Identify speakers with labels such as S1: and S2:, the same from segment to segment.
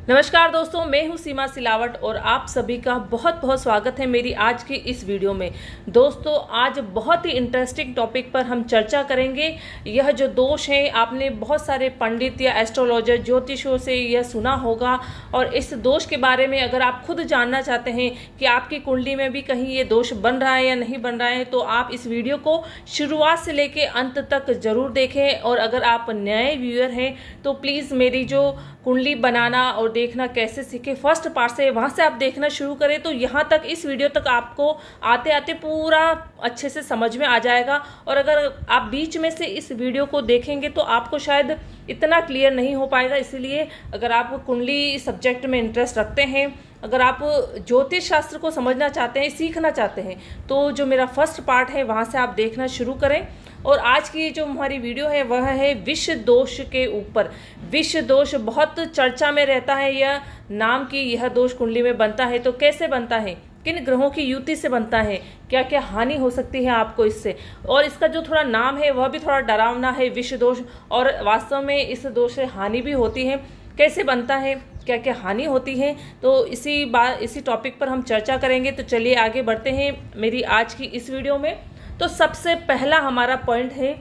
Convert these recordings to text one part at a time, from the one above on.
S1: नमस्कार दोस्तों, मैं हूं सीमा सिलावट और आप सभी का बहुत बहुत स्वागत है मेरी आज की इस वीडियो में। दोस्तों, आज बहुत ही इंटरेस्टिंग टॉपिक पर हम चर्चा करेंगे। यह जो दोष है, आपने बहुत सारे पंडित या एस्ट्रोलॉजर ज्योतिषों से यह सुना होगा और इस दोष के बारे में अगर आप खुद जानना चाहते हैं कि आपकी कुंडली में भी कहीं ये दोष बन रहा है या नहीं बन रहा है, तो आप इस वीडियो को शुरुआत से लेकर अंत तक जरूर देखें। और अगर आप नए व्यूअर हैं तो प्लीज़ मेरी जो कुंडली बनाना और देखना कैसे सीखे फर्स्ट पार्ट से, वहां से आप देखना शुरू करें तो यहाँ तक इस वीडियो तक आपको आते आते पूरा अच्छे से समझ में आ जाएगा। और अगर आप बीच में से इस वीडियो को देखेंगे तो आपको शायद इतना क्लियर नहीं हो पाएगा। इसीलिए अगर आप कुंडली सब्जेक्ट में इंटरेस्ट रखते हैं, अगर आप ज्योतिष शास्त्र को समझना चाहते हैं, सीखना चाहते हैं, तो जो मेरा फर्स्ट पार्ट है वहां से आप देखना शुरू करें। और आज की जो हमारी वीडियो है वह है विष दोष के ऊपर। विष दोष बहुत चर्चा में रहता है यह नाम की यह दोष कुंडली में बनता है तो कैसे बनता है, किन ग्रहों की युति से बनता है, क्या क्या हानि हो सकती है आपको इससे, और इसका जो थोड़ा नाम है वह भी थोड़ा डरावना है, विष दोष। और वास्तव में इस दोष से हानि भी होती है, कैसे बनता है, क्या क्या हानि होती है, तो इसी टॉपिक पर हम चर्चा करेंगे। तो चलिए आगे बढ़ते हैं मेरी आज की इस वीडियो में। तो सबसे पहला हमारा पॉइंट है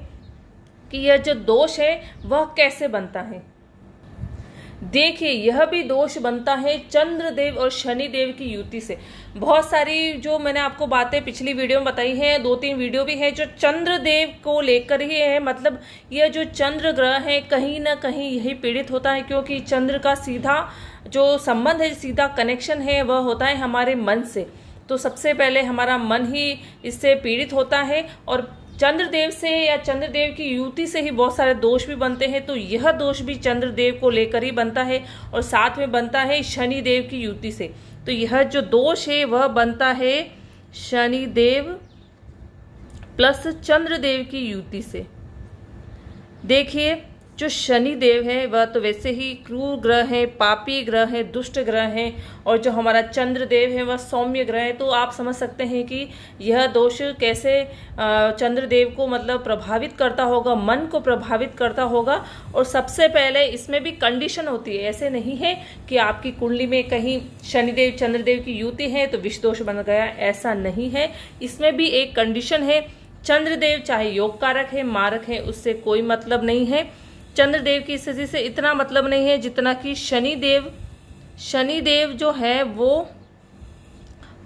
S1: कि यह जो दोष है वह कैसे बनता है। देखिए, यह भी दोष बनता है चंद्रदेव और शनिदेव की युति से। बहुत सारी जो मैंने आपको बातें पिछली वीडियो में बताई हैं, 2-3 वीडियो भी है जो चंद्रदेव को लेकर ही है। मतलब यह जो चंद्र ग्रह है कहीं ना कहीं यही पीड़ित होता है, क्योंकि चंद्र का सीधा जो संबंध है, सीधा कनेक्शन है, वह होता है हमारे मन से। तो सबसे पहले हमारा मन ही इससे पीड़ित होता है और चंद्रदेव से या चंद्रदेव की युति से ही बहुत सारे दोष भी बनते हैं। तो यह दोष भी चंद्रदेव को लेकर ही बनता है और साथ में बनता है शनिदेव की युति से। तो यह जो दोष है वह बनता है शनिदेव प्लस चंद्रदेव की युति से। देखिए, जो शनिदेव है वह तो वैसे ही क्रूर ग्रह है, पापी ग्रह है, दुष्ट ग्रह है, और जो हमारा चंद्रदेव है वह सौम्य ग्रह है। तो आप समझ सकते हैं कि यह दोष कैसे चंद्रदेव को मतलब प्रभावित करता होगा, मन को प्रभावित करता होगा। और सबसे पहले इसमें भी कंडीशन होती है, ऐसे नहीं है कि आपकी कुंडली में कहीं शनिदेव चंद्रदेव की युति है तो विष दोष बन गया, ऐसा नहीं है। इसमें भी एक कंडीशन है, चंद्रदेव चाहे योग कारक है, मारक है, उससे कोई मतलब नहीं है। चंद्रदेव की स्थिति से इतना मतलब नहीं है जितना कि शनिदेव जो है वो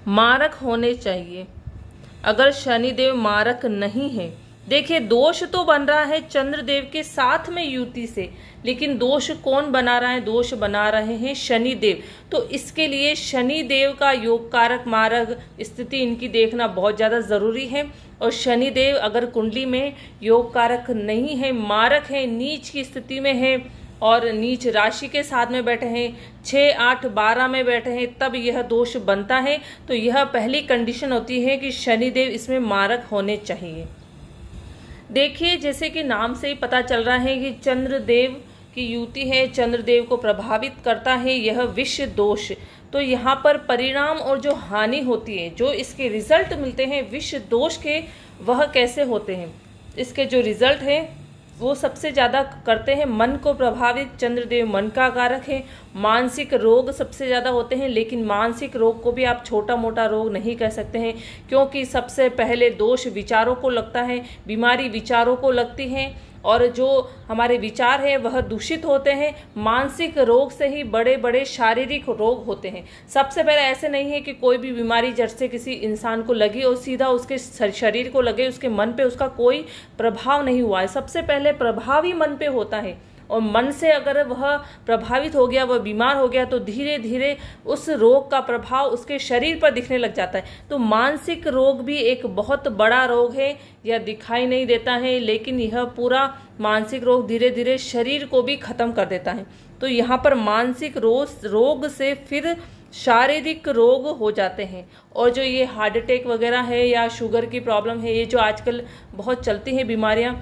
S1: मारक होने चाहिए। अगर शनिदेव मारक नहीं है, देखिए दोष तो बन रहा है चंद्रदेव के साथ में युति से, लेकिन दोष कौन बना रहा है? दोष बना रहे हैं शनिदेव। तो इसके लिए शनिदेव का योग कारक मारक स्थिति इनकी देखना बहुत ज्यादा जरूरी है। और शनिदेव अगर कुंडली में योग कारक नहीं है, मारक है, नीच की स्थिति में है और नीच राशि के साथ में बैठे हैं, 6, 8, 12 में बैठे हैं, तब यह दोष बनता है। तो यह पहली कंडीशन होती है कि शनिदेव इसमें मारक होने चाहिए। देखिए, जैसे कि नाम से ही पता चल रहा है कि चंद्रदेव की युति है, चंद्रदेव को प्रभावित करता है यह विष दोष। तो यहाँ पर परिणाम और जो हानि होती है, जो इसके रिजल्ट मिलते हैं विष दोष के, वह कैसे होते हैं? इसके जो रिजल्ट है वो सबसे ज़्यादा करते हैं मन को प्रभावित। चंद्रदेव मन का कारक है। मानसिक रोग सबसे ज़्यादा होते हैं, लेकिन मानसिक रोग को भी आप छोटा मोटा रोग नहीं कह सकते हैं, क्योंकि सबसे पहले दोष विचारों को लगता है, बीमारी विचारों को लगती है, और जो हमारे विचार है वह दूषित होते हैं। मानसिक रोग से ही बड़े बड़े शारीरिक रोग होते हैं। सबसे पहले ऐसे नहीं है कि कोई भी बीमारी जड़ से किसी इंसान को लगी और सीधा उसके शरीर को लगे, उसके मन पे उसका कोई प्रभाव नहीं हुआ है। सबसे पहले प्रभाव ही मन पे होता है, और मन से अगर वह प्रभावित हो गया, वह बीमार हो गया, तो धीरे धीरे उस रोग का प्रभाव उसके शरीर पर दिखने लग जाता है। तो मानसिक रोग भी एक बहुत बड़ा रोग है, यह दिखाई नहीं देता है, लेकिन यह पूरा मानसिक रोग धीरे धीरे शरीर को भी खत्म कर देता है। तो यहाँ पर मानसिक रोग से फिर शारीरिक रोग हो जाते हैं। और जो ये हार्ट अटैक वगैरह है या शुगर की प्रॉब्लम है, ये जो आजकल बहुत चलती हैं बीमारियां,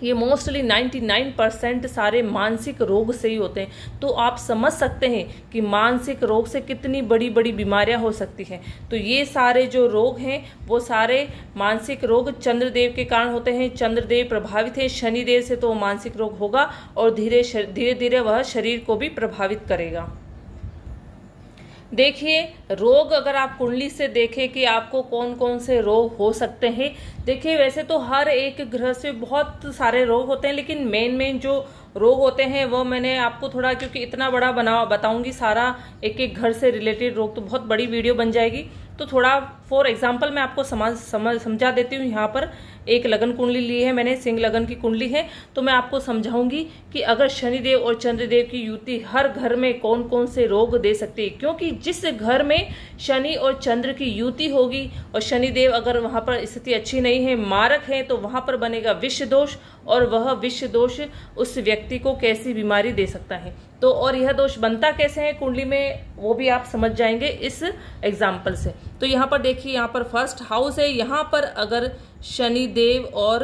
S1: ये मोस्टली 99% सारे मानसिक रोग से ही होते हैं। तो आप समझ सकते हैं कि मानसिक रोग से कितनी बड़ी बड़ी बीमारियां हो सकती हैं। तो ये सारे जो रोग हैं वो सारे मानसिक रोग चंद्रदेव के कारण होते हैं। चंद्रदेव प्रभावित है शनिदेव से, तो मानसिक रोग होगा और धीरे धीरे वह शरीर को भी प्रभावित करेगा। देखिए, रोग अगर आप कुंडली से देखें कि आपको कौन कौन से रोग हो सकते हैं। देखिए, वैसे तो हर एक ग्रह से बहुत सारे रोग होते हैं, लेकिन मेन जो रोग होते हैं वो मैंने आपको थोड़ा, क्योंकि इतना बड़ा बताऊंगी सारा एक एक घर से रिलेटेड रोग तो बहुत बड़ी वीडियो बन जाएगी, तो थोड़ा फॉर एग्जाम्पल मैं आपको समझा देती हूँ। यहाँ पर एक लगन कुंडली ली है मैंने, सिंह लगन की कुंडली है, तो मैं आपको समझाऊंगी कि अगर शनिदेव और चंद्रदेव की युति हर घर में कौन कौन से रोग दे सकती है। क्योंकि जिस घर में शनि और चंद्र की युति होगी और शनिदेव अगर वहां पर स्थिति अच्छी नहीं है, मारक है, तो वहां पर बनेगा विष दोष, और वह विष दोष उस व्यक्ति को कैसी बीमारी दे सकता है। तो और यह दोष बनता कैसे है कुंडली में, वो भी आप समझ जाएंगे इस एग्जाम्पल से। तो यहाँ पर देखिए, यहाँ पर फर्स्ट हाउस है, यहाँ पर अगर शनिदेव और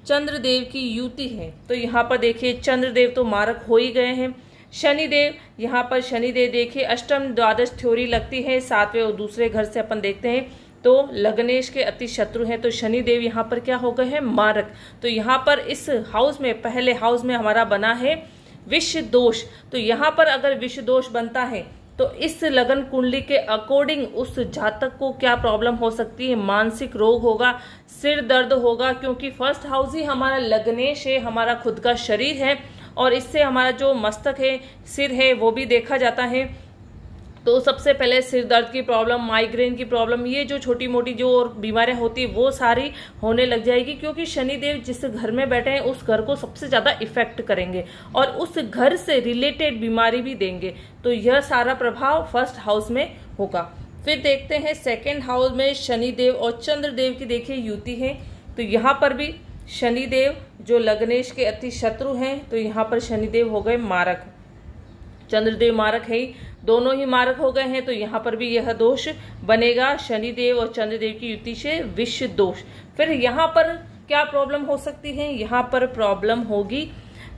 S1: चंद्रदेव की युति है तो यहाँ पर देखिए चंद्रदेव तो मारक हो ही गए हैं। शनिदेव, यहाँ पर शनिदेव देखिए अष्टम द्वादश थ्योरी लगती है, सातवें और दूसरे घर से अपन देखते हैं तो लग्नेश के अति शत्रु हैं, तो शनिदेव यहाँ पर क्या हो गए हैं, मारक। तो यहाँ पर इस हाउस में, पहले हाउस में हमारा बना है विष दोष, तो यहाँ पर अगर विष दोष बनता है तो इस लगन कुंडली के अकॉर्डिंग उस जातक को क्या प्रॉब्लम हो सकती है, मानसिक रोग होगा, सिर दर्द होगा, क्योंकि फर्स्ट हाउस ही हमारा लग्नेश है, हमारा खुद का शरीर है, और इससे हमारा जो मस्तक है, सिर है, वो भी देखा जाता है। तो सबसे पहले सिर दर्द की प्रॉब्लम, माइग्रेन की प्रॉब्लम, ये जो छोटी मोटी जो और बीमारियां होती है वो सारी होने लग जाएगी, क्योंकि शनिदेव जिस घर में बैठे हैं उस घर को सबसे ज्यादा इफेक्ट करेंगे और उस घर से रिलेटेड बीमारी भी देंगे। तो यह सारा प्रभाव फर्स्ट हाउस में होगा। फिर देखते हैं सेकेंड हाउस में शनिदेव और चंद्रदेव की देखिए युति है, तो यहाँ पर भी शनिदेव जो लग्नेश के अति शत्रु हैं, तो यहाँ पर शनिदेव हो गए मारक, चंद्रदेव मारक है, दोनों ही मारक हो गए हैं, तो यहाँ पर भी यह दोष बनेगा शनिदेव और चंद्रदेव की युति से विष दोष। फिर यहाँ पर क्या प्रॉब्लम हो सकती है, यहाँ पर प्रॉब्लम होगी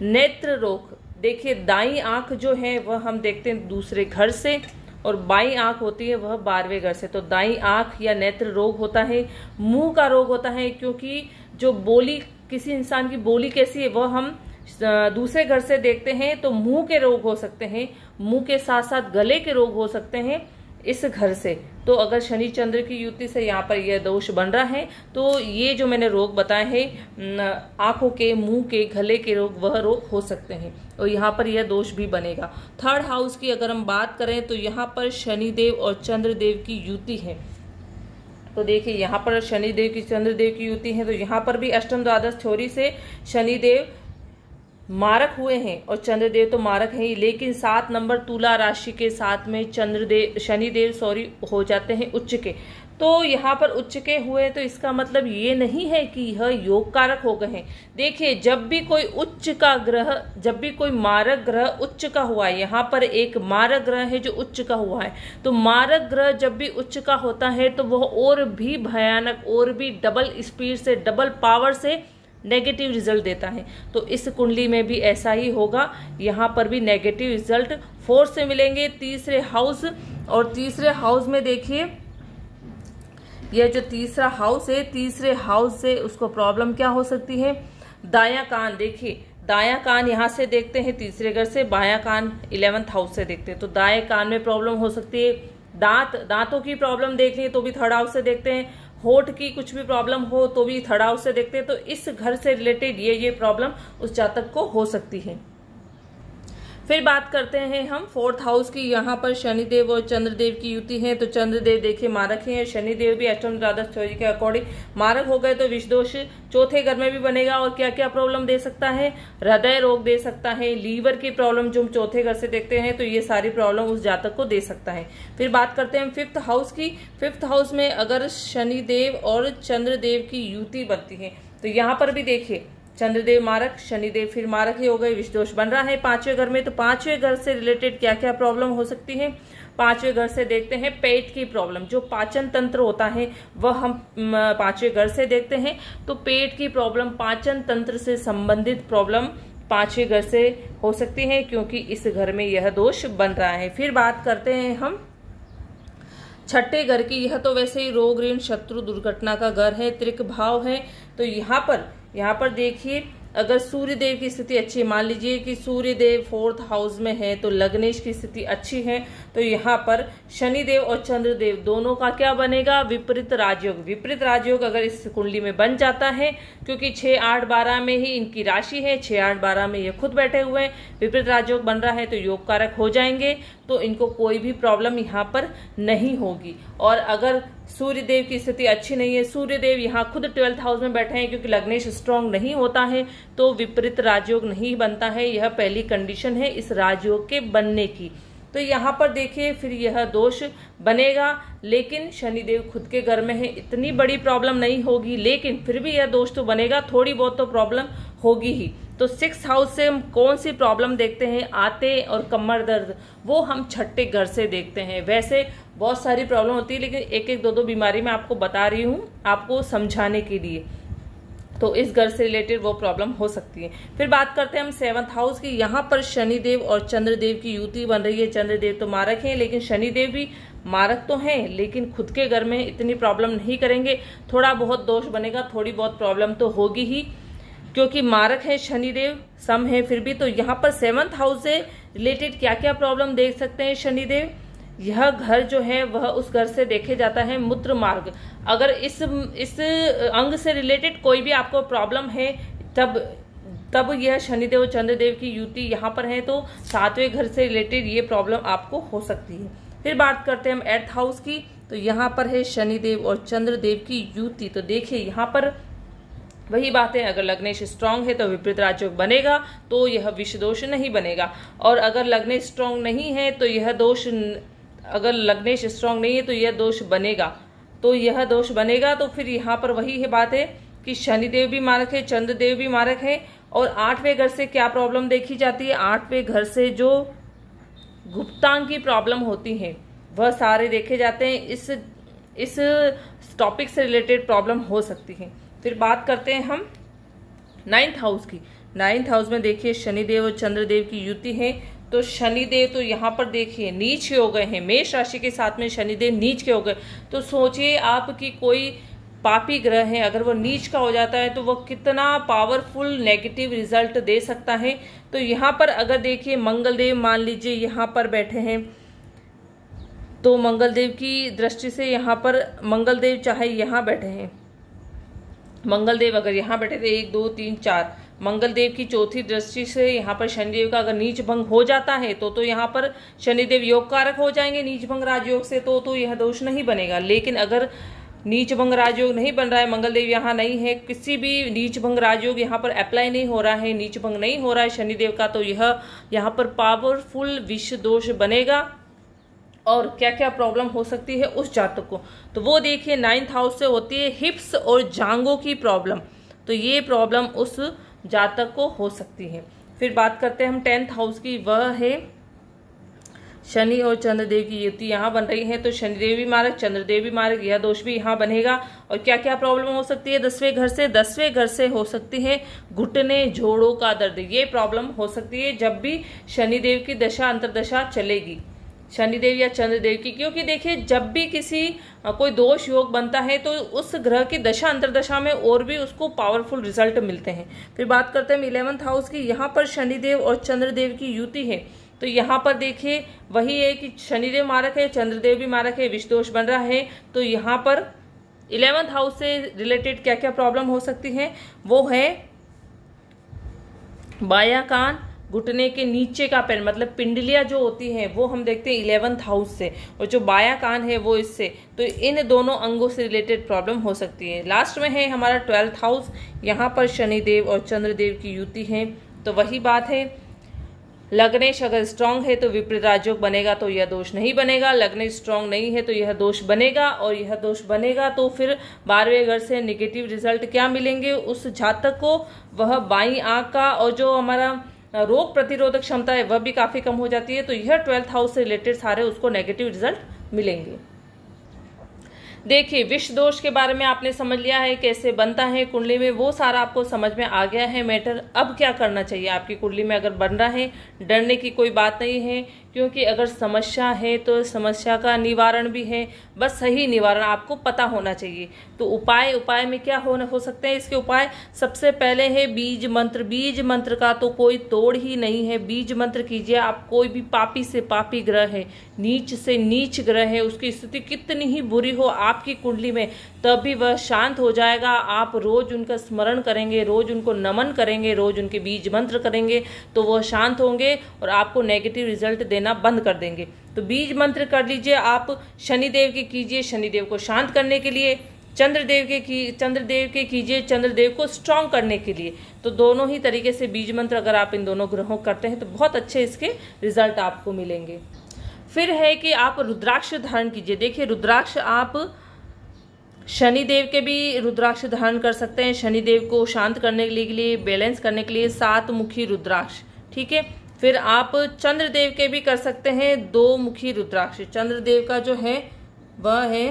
S1: नेत्र रोग। देखिए, दाई आंख जो है वह हम देखते हैं दूसरे घर से, और बाई आंख होती है वह 12वें घर से। तो दाई आंख या नेत्र रोग होता है, मुंह का रोग होता है, क्योंकि जो बोली, किसी इंसान की बोली कैसी है वह हम दूसरे घर से देखते हैं, तो मुंह के रोग हो सकते हैं, मुंह के साथ साथ गले के रोग हो सकते हैं इस घर से। तो अगर शनि चंद्र की युति से यहाँ पर यह दोष बन रहा है, तो ये जो मैंने रोग बताए हैं, आंखों के, मुंह के, गले के रोग, वह रोग हो सकते हैं, और यहाँ पर यह दोष भी बनेगा। थर्ड हाउस की अगर हम बात करें तो यहाँ पर शनिदेव और चंद्रदेव की युति है, तो देखिए यहाँ पर शनिदेव की चंद्रदेव की युति है, तो यहाँ पर भी अष्टम द्वादश थ्योरी से शनिदेव मारक हुए हैं और चंद्रदेव तो मारक है ही, लेकिन 7 नंबर तुला राशि के साथ में शनिदेव हो जाते हैं उच्च के। तो यहाँ पर उच्च के हुए तो इसका मतलब ये नहीं है कि यह योग कारक हो गए हैं। देखिए, जब भी कोई उच्च का ग्रह, जब भी कोई मारक ग्रह उच्च का हुआ है, यहाँ पर एक मारक ग्रह है जो उच्च का हुआ है, तो मारक ग्रह जब भी उच्च का होता है तो वह और भी भयानक, और भी डबल स्पीड से, डबल पावर से नेगेटिव रिजल्ट देता है। तो इस कुंडली में भी ऐसा ही होगा, यहाँ पर भी नेगेटिव रिजल्ट 4 से मिलेंगे, तीसरे हाउस। और तीसरे हाउस में देखिए, यह जो तीसरा हाउस है, तीसरे हाउस से उसको प्रॉब्लम क्या हो सकती है, दायां कान। देखिए, दायां कान यहाँ से देखते हैं तीसरे घर से, बायां कान 11th हाउस से देखते हैं, तो दाएं कान में प्रॉब्लम हो सकती है। दांतों की प्रॉब्लम देखनी है तो भी थर्ड हाउस से देखते हैं, होठ की कुछ भी प्रॉब्लम हो तो भी थर्ड हाउस से देखते हैं। तो इस घर से रिलेटेड ये प्रॉब्लम उस जातक को हो सकती है। फिर बात करते हैं हम फोर्थ हाउस की। यहाँ पर शनिदेव और चंद्रदेव की युति है, तो चंद्रदेव देखिए मारक है, शनिदेव भी अष्टम द्वादश थ्योरी के अकॉर्डिंग मारक हो गए, तो विष दोष चौथे घर में भी बनेगा। और क्या क्या प्रॉब्लम दे सकता है, हृदय रोग दे सकता है, लीवर की प्रॉब्लम जो हम चौथे घर से देखते हैं, तो ये सारी प्रॉब्लम उस जातक को दे सकता है। फिर बात करते हैं फिफ्थ हाउस की। फिफ्थ हाउस में अगर शनिदेव और चंद्रदेव की युति बनती है, तो यहाँ पर भी देखिए चंद्रदेव मारक, शनिदेव फिर मारक ही हो गए, विष दोष बन रहा है पांचवें घर में। तो पांचवें घर से रिलेटेड क्या क्या प्रॉब्लम हो सकती है, पांचवें घर से देखते हैं पेट की प्रॉब्लम, जो पाचन तंत्र होता है वह हम पांचवें घर से देखते हैं। तो पेट की प्रॉब्लम, पाचन तंत्र से संबंधित प्रॉब्लम पांचवें घर से हो सकती है, क्योंकि इस घर में यह दोष बन रहा है। फिर बात करते हैं हम छठे घर की। यह तो वैसे ही रोग, ऋण, शत्रु, दुर्घटना का घर है, त्रिक भाव है। तो यहाँ पर देखिए अगर सूर्य देव की स्थिति अच्छी है, मान लीजिए कि सूर्य देव 4th हाउस में है तो लग्नेश की स्थिति अच्छी है, तो यहाँ पर शनि देव और चंद्र देव दोनों का क्या बनेगा, विपरीत राजयोग। विपरीत राजयोग अगर इस कुंडली में बन जाता है, क्योंकि 6, 8, 12 में ही इनकी राशि है, 6, 8, 12 में ये खुद बैठे हुए हैं, विपरीत राजयोग बन रहा है तो योग कारक हो जाएंगे, तो इनको कोई भी प्रॉब्लम यहाँ पर नहीं होगी। और अगर सूर्य देव की स्थिति अच्छी नहीं है, सूर्य देव यहाँ खुद 12th हाउस में बैठे हैं, क्योंकि लग्नेश स्ट्रांग नहीं होता है तो विपरीत राजयोग नहीं बनता है। यह पहली कंडीशन है इस राजयोग के बनने की। तो यहाँ पर देखिए फिर यह दोष बनेगा, लेकिन शनिदेव खुद के घर में है, इतनी बड़ी प्रॉब्लम नहीं होगी, लेकिन फिर भी यह दोष तो बनेगा, थोड़ी बहुत तो प्रॉब्लम होगी ही। तो 6th हाउस से हम कौन सी प्रॉब्लम देखते हैं, आते और कमर दर्द, वो हम छठे घर से देखते हैं। वैसे बहुत सारी प्रॉब्लम होती है, लेकिन एक एक दो बीमारी मैं आपको बता रही हूँ आपको समझाने के लिए, तो इस घर से रिलेटेड वो प्रॉब्लम हो सकती है। फिर बात करते हैं हम 7th हाउस की। यहाँ पर शनिदेव और चंद्रदेव की युति बन रही है। चंद्रदेव तो मारक हैं, लेकिन शनिदेव भी मारक तो हैं, लेकिन खुद के घर में इतनी प्रॉब्लम नहीं करेंगे। थोड़ा बहुत दोष बनेगा, थोड़ी बहुत प्रॉब्लम तो होगी ही, क्योंकि मारक है शनिदेव, सम है फिर भी। तो यहाँ पर 7th हाउस से रिलेटेड क्या क्या प्रॉब्लम देख सकते हैं शनिदेव। यह घर जो है वह उस घर से देखे जाता है मूत्र मार्ग। अगर इस अंग से रिलेटेड कोई भी आपको प्रॉब्लम है, तब यह शनिदेव और चंद्रदेव की युति यहाँ पर है, तो 7वें घर से रिलेटेड ये प्रॉब्लम आपको हो सकती है। फिर बात करते हैं हम 8th हाउस की। तो यहाँ पर है शनिदेव और चंद्रदेव की युति। तो देखिए यहाँ पर वही बात है, अगर लग्नेश स्ट्रांग है तो विपरीत राजयोग बनेगा, तो यह विष दोष नहीं बनेगा। और अगर लग्नेश स्ट्रांग नहीं है तो यह दोष, अगर लग्नेश स्ट्रांग नहीं है तो यह दोष बनेगा, तो यह दोष बनेगा। तो फिर यहाँ पर वही है बात है कि शनिदेव भी मारक है, चंद्रदेव भी मारक है। और 8वें घर से क्या प्रॉब्लम देखी जाती है, 8वें घर से जो गुप्तांग की प्रॉब्लम होती है वह सारे देखे जाते हैं। इस टॉपिक से रिलेटेड प्रॉब्लम हो सकती है। फिर बात करते हैं हम 9th हाउस की। 9th हाउस में देखिए शनिदेव और चंद्रदेव की युति है। तो शनिदेव तो यहाँ पर देखिए नीच के हो गए हैं, मेष राशि के साथ में शनिदेव नीच के हो गए। तो सोचिए आपकी कोई पापी ग्रह है, अगर वो नीच का हो जाता है तो वो कितना पावरफुल नेगेटिव रिजल्ट दे सकता है। तो यहाँ पर अगर देखिए मंगलदेव मान लीजिए यहाँ पर बैठे हैं, तो मंगलदेव की दृष्टि से यहाँ पर मंगलदेव चाहे यहाँ बैठे हैं, मंगलदेव अगर यहाँ बैठे थे 1, 2, 3, 4, मंगलदेव की चौथी दृष्टि से यहाँ पर शनिदेव का अगर नीच भंग हो जाता है तो यहाँ पर शनिदेव योग कारक हो जाएंगे नीच भंग राजयोग से, तो यह दोष नहीं बनेगा। लेकिन अगर नीच भंग राजयोग नहीं बन रहा है, मंगलदेव यहाँ नहीं है, किसी भी नीच भंग राजयोग यहाँ पर अप्लाई नहीं हो रहा है, नीच भंग नहीं हो रहा है शनिदेव का, तो यह यहाँ पर पावरफुल विष दोष बनेगा। और क्या क्या प्रॉब्लम हो सकती है उस जातक को, तो वो देखिए 9th हाउस से होती है हिप्स और जांघों की प्रॉब्लम, तो ये प्रॉब्लम उस जातक को हो सकती है। फिर बात करते हैं हम 10th हाउस की, वह है शनि और चंद्रदेव की युति यहाँ बन रही है। तो शनिदेव भी मारक, चंद्रदेव भी मारक, यह दोष भी यहाँ बनेगा। और क्या क्या प्रॉब्लम हो सकती है 10वें घर से, 10वें घर से हो सकती है घुटने जोड़ों का दर्द, ये प्रॉब्लम हो सकती है जब भी शनिदेव की दशा अंतरदशा चलेगी, शनिदेव या चंद्रदेव की। क्योंकि देखिए जब भी कोई दोष योग बनता है तो उस ग्रह की दशा अंतरदशा में और भी उसको पावरफुल रिजल्ट मिलते हैं। फिर बात करते हैं 11th हाउस की। यहाँ पर शनिदेव और चंद्रदेव की युति है। तो यहाँ पर देखिए वही है कि शनिदेव मारक है, चंद्रदेव भी मारक है, विष दोष बन रहा है। तो यहाँ पर 11th हाउस से रिलेटेड क्या क्या प्रॉब्लम हो सकती है, वो है बायां कान, घुटने के नीचे का पैर, मतलब पिंडलियां जो होती हैं वो हम देखते हैं 11th हाउस से, और जो बायां कान है वो इससे। तो इन दोनों अंगों से रिलेटेड प्रॉब्लम हो सकती है। लास्ट में है हमारा 12th हाउस। यहाँ पर शनिदेव और चंद्रदेव की युति है। तो वही बात है, लग्नेश अगर स्ट्रांग है तो विपरीत राजयोग बनेगा, तो यह दोष नहीं बनेगा। लग्नेश स्ट्रांग नहीं है तो यह दोष बनेगा, और यह दोष बनेगा तो फिर 12वें घर से नेगेटिव रिजल्ट क्या मिलेंगे उस जातक को, वह बाईं आंख का, और जो हमारा रोग प्रतिरोधक क्षमता है वह भी काफी कम हो जाती है। तो यह 12th हाउस से रिलेटेड सारे उसको नेगेटिव रिजल्ट मिलेंगे। देखिए विष दोष के बारे में आपने समझ लिया है, कैसे बनता है कुंडली में, वो सारा आपको समझ में आ गया है मैटर। अब क्या करना चाहिए आपकी कुंडली में अगर बन रहा है, डरने की कोई बात नहीं है, क्योंकि अगर समस्या है तो समस्या का निवारण भी है, बस सही निवारण आपको पता होना चाहिए। तो उपाय में क्या हो सकते हैं इसके उपाय? सबसे पहले है बीज मंत्र। बीज मंत्र का तो कोई तोड़ ही नहीं है। बीज मंत्र कीजिए आप। कोई भी पापी से पापी ग्रह है, नीच से नीच ग्रह है, उसकी स्थिति कितनी ही बुरी हो आपकी कुंडली में, तभी वह शांत हो जाएगा। आप रोज उनका स्मरण करेंगे, रोज उनको नमन करेंगे, रोज उनके बीज मंत्र करेंगे तो वह शांत होंगे और आपको नेगेटिव रिजल्ट देना बंद कर देंगे। तो बीज मंत्र कर लीजिए आप। शनिदेव के कीजिए, शनिदेव को शांत करने के लिए। चंद्रदेव के कीजिए, चंद्रदेव को स्ट्रांग करने के लिए। तो दोनों ही तरीके से बीज मंत्र अगर आप इन दोनों ग्रहों करते हैं तो बहुत अच्छे इसके रिजल्ट आपको मिलेंगे। फिर है कि आप रुद्राक्ष धारण कीजिए। देखिए रुद्राक्ष आप शनिदेव के भी रुद्राक्ष धारण कर सकते हैं। शनिदेव को शांत करने के लिए, बैलेंस करने के लिए 7 मुखी रुद्राक्ष, ठीक है। फिर आप चंद्रदेव के भी कर सकते हैं 2 मुखी रुद्राक्ष। चंद्रदेव का जो है वह है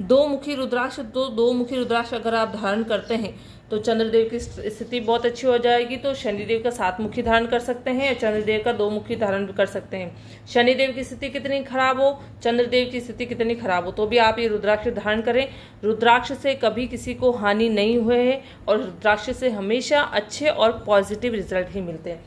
S1: 2 मुखी रुद्राक्ष। 2 मुखी रुद्राक्ष अगर आप धारण करते हैं तो चंद्रदेव की स्थिति बहुत अच्छी हो जाएगी। तो शनिदेव का 7 मुखी धारण कर सकते हैं और चंद्रदेव का 2 मुखी धारण भी कर सकते हैं। शनिदेव की स्थिति कितनी खराब हो, चंद्रदेव की स्थिति कितनी खराब हो, तो भी आप ये रुद्राक्ष धारण करें। रुद्राक्ष से कभी किसी को हानि नहीं हुए है और रुद्राक्ष से हमेशा अच्छे और पॉजिटिव रिजल्ट ही मिलते हैं।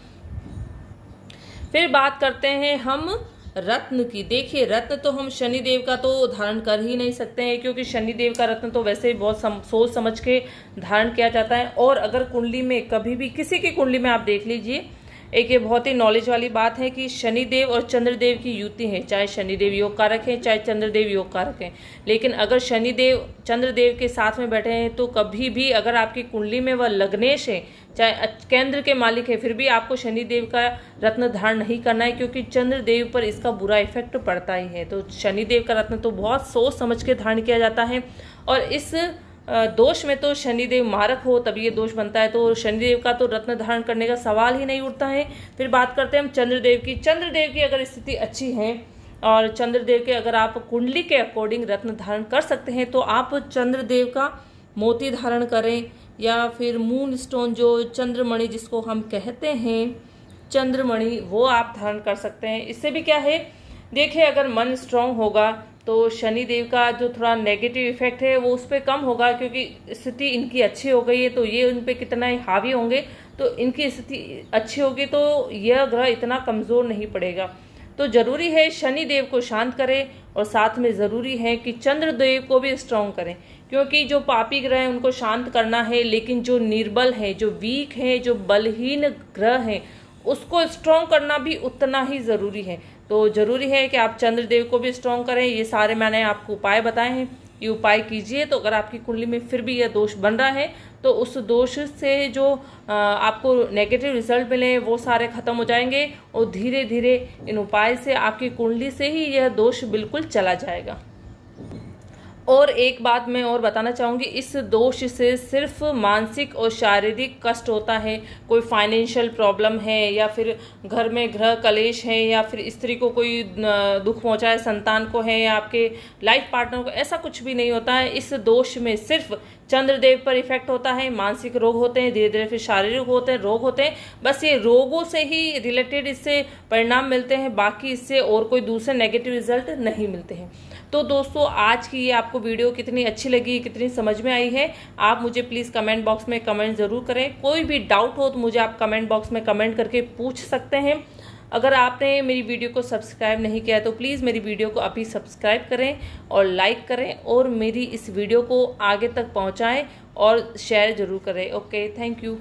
S1: फिर बात करते हैं हम रत्न की। देखिए रत्न तो हम शनिदेव का तो धारण कर ही नहीं सकते हैं, क्योंकि शनिदेव का रत्न तो वैसे ही बहुत सोच समझ के धारण किया जाता है। और अगर कुंडली में कभी भी किसी की कुंडली में आप देख लीजिए, एक ये बहुत ही नॉलेज वाली बात है कि शनिदेव और चंद्रदेव की युति है, चाहे शनिदेव योग कारक है चाहे चंद्रदेव योग कारक है। लेकिन अगर शनिदेव चंद्रदेव के साथ में बैठे हैं तो कभी भी अगर आपकी कुंडली में वह लग्नेश है, चाहे केंद्र के मालिक है, फिर भी आपको शनिदेव का रत्न धारण नहीं करना है, क्योंकि चंद्रदेव पर इसका बुरा इफेक्ट पड़ता ही है। तो शनिदेव का रत्न तो बहुत सोच समझ के धारण किया जाता है। और इस दोष में तो शनिदेव मारक हो तभी ये दोष बनता है, तो शनिदेव का तो रत्न धारण करने का सवाल ही नहीं उठता है। फिर बात करते हैं हम चंद्रदेव की। चंद्रदेव की अगर स्थिति अच्छी है और चंद्रदेव के अगर आप कुंडली के अकॉर्डिंग रत्न धारण कर सकते हैं तो आप चंद्रदेव का मोती धारण करें, या फिर मून स्टोन जो चंद्रमणि जिसको हम कहते हैं चंद्रमणि, वो आप धारण कर सकते हैं। इससे भी क्या है, देखिए अगर मन स्ट्रांग होगा तो शनिदेव का जो थोड़ा नेगेटिव इफेक्ट है वो उस पर कम होगा, क्योंकि स्थिति इनकी अच्छी हो गई है तो ये उन पे कितना हावी होंगे, तो इनकी स्थिति अच्छी होगी तो यह ग्रह इतना कमजोर नहीं पड़ेगा। तो जरूरी है शनिदेव को शांत करें और साथ में जरूरी है कि चंद्रदेव को भी स्ट्रांग करें, क्योंकि जो पापी ग्रह है उनको शांत करना है, लेकिन जो निर्बल है, जो वीक है, जो बलहीन ग्रह है, उसको स्ट्रांग करना भी उतना ही जरूरी है। तो जरूरी है कि आप चंद्रदेव को भी स्ट्रांग करें। ये सारे मैंने आपको उपाय बताए हैं, ये उपाय कीजिए। तो अगर आपकी कुंडली में फिर भी यह दोष बन रहा है तो उस दोष से जो आपको नेगेटिव रिजल्ट मिले वो सारे खत्म हो जाएंगे और धीरे धीरे इन उपाय से आपकी कुंडली से ही यह दोष बिल्कुल चला जाएगा। और एक बात मैं और बताना चाहूँगी, इस दोष से सिर्फ मानसिक और शारीरिक कष्ट होता है। कोई फाइनेंशियल प्रॉब्लम है या फिर घर में ग्रह कलेश है या फिर स्त्री को कोई दुख पहुँचा है, संतान को है या आपके लाइफ पार्टनर को, ऐसा कुछ भी नहीं होता है। इस दोष में सिर्फ चंद्रदेव पर इफेक्ट होता है, मानसिक रोग होते हैं, धीरे धीरे फिर शारीरिक रोग होते हैं। बस ये रोगों से ही रिलेटेड इससे परिणाम मिलते हैं, बाकी इससे और कोई दूसरे नेगेटिव रिजल्ट नहीं मिलते हैं। तो दोस्तों आज की ये आपको वीडियो कितनी अच्छी लगी, कितनी समझ में आई है, आप मुझे प्लीज़ कमेंट बॉक्स में कमेंट ज़रूर करें। कोई भी डाउट हो तो मुझे आप कमेंट बॉक्स में कमेंट करके पूछ सकते हैं। अगर आपने मेरी वीडियो को सब्सक्राइब नहीं किया है तो प्लीज़ मेरी वीडियो को अभी सब्सक्राइब करें और लाइक करें और मेरी इस वीडियो को आगे तक पहुंचाएं और शेयर ज़रूर करें। Okay, thank you.